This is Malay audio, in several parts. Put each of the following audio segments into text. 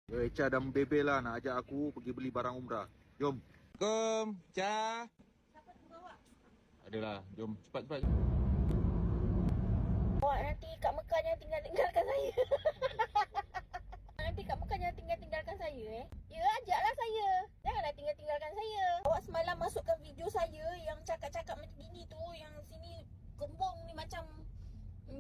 Echa dah membebel lah nak ajak aku pergi beli barang umrah. Jom. Assalamualaikum, Cha. Siapa tu bawa? Adalah, jom cepat-cepat. Awak nanti kat Mekah jangan tinggalkan saya. Nanti kat Mekah jangan tinggalkan saya Ya, ajaklah saya. Janganlah tinggalkan saya. Awak semalam masukkan video saya yang cakap-cakap macam gini tu, yang sini gembong ni macam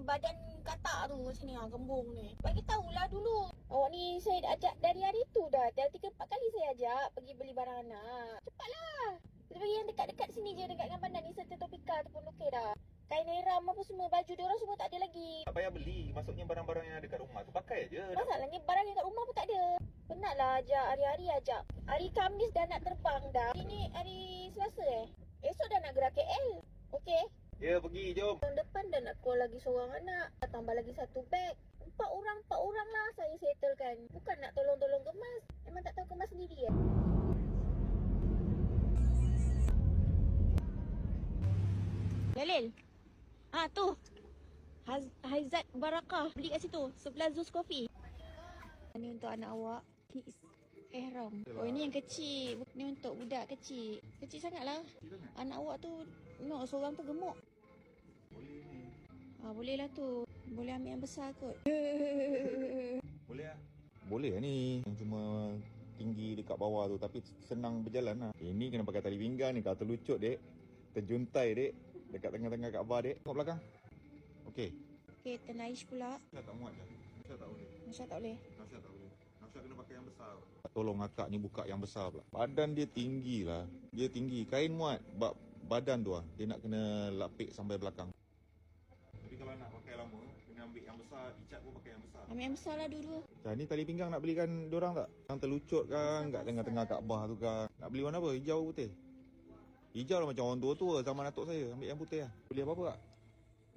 badan katak tu sini gembong ni. Bagi tahulah dulu. Awak ni saya dah ajak dari hari tu dah. Dah 3-4 kali saya ajak pergi beli barang anak. Cepatlah. Kita pergi yang dekat-dekat sini je, dekat dengan bandar ni, Serta Topika tu pun okey dah. Kain Eram apa semua, baju dia orang semua tak ada lagi. Tak payah beli, maksudnya barang-barang yang ada kat rumah tu pakai je. Masalahnya barang yang kat rumah pun tak ada. Penatlah ajak, hari-hari ajak. Hari Khamis dah nak terbang dah. Ini hari Selasa Esok dah nak gerak KL. Okey? Ya, pergi, jom. Tahun depan dah nak keluar lagi seorang anak. Tambah lagi 1 beg. 4 orang lah saya settlekan. Bukan nak tolong-tolong kemas. Memang tak tahu kemas sendiri Lalil. Tu. Haizat Barakah. Beli kat situ. Sebelah Zeus Coffee. Ini untuk anak awak. Kids Ihram. Oh, ini yang kecil. Ni untuk budak kecil. Kecil sangat lah. Anak awak tu, no, seorang tu gemuk. Boleh ni. Boleh lah tu. Boleh ambil yang besar kot. Boleh lah. Boleh lah ni. Yang cuma tinggi dekat bawah tu, tapi senang berjalan lah. Ini kena pakai tali pinggang ni. Kalau terlucut, dek. Terjuntai, dek. Dekat tengah-tengah Kaabah, dek. Tengok belakang. Okey. Okey, Tanaish pula. Nafsyah tak muat je. Nafsyah tak boleh. Masya tak boleh. Nafsyah tak boleh. Nafsyah kena pakai yang besar. Tolong akak ni buka yang besar pula. Badan dia tinggi lah. Dia tinggi. Kain muat. Badan tu lah. Dia nak kena lapik sampai belakang. Tapi kalau nak pakai lama, kena ambil yang besar. Icat pun pakai yang besar. Ambil yang besar lah dulu. Ni tali pinggang nak belikan diorang tak? Yang terlucut kan, kat tengah-tengah Kaabah tu kan. Nak beli warna apa? Hijau putih? Hijau lah macam orang tua-tua zaman atuk saya. Ambil yang putih lah. Beli apa-apa tak?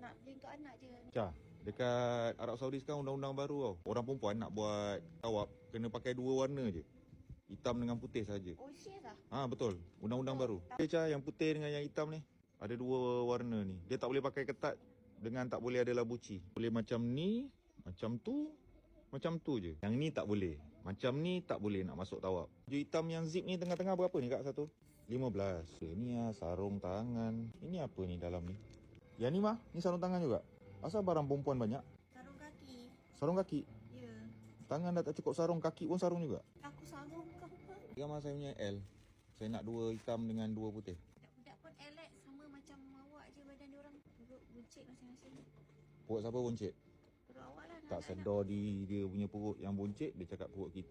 Nak beli untuk anak je. Cah, dekat Arab Saudi sekarang undang-undang baru tau. Orang perempuan nak buat tawaf, kena pakai 2 warna je. Hitam dengan putih saja. Oh, serius lah? Betul. Undang-undang baru. Okay, Cah, yang putih dengan yang hitam ni. Ada 2 warna ni. Dia tak boleh pakai ketat dengan tak boleh ada labuci. Boleh macam ni, macam tu je. Yang ni tak boleh. Macam ni tak boleh nak masuk tawaf. Baju hitam yang zip ni tengah-tengah berapa ni kak satu? 15. Ini lah sarung tangan. Ini apa ni dalam ni? Yang ni mah, ni sarung tangan juga. Asal barang perempuan banyak? Sarung kaki. Sarung kaki? Ya. Tangan dah tak cukup sarung, kaki pun sarung juga. Aku sarung kau apa? Gambar saya punya L. Saya nak 2 hitam dengan 2 putih. Budak-budak pun elek sama macam awak je badan dia orang. Perut buncit masing-masing. Perut siapa buncit? Perut awak lah. Tak sedar dia punya perut yang buncit, dia cakap perut kita.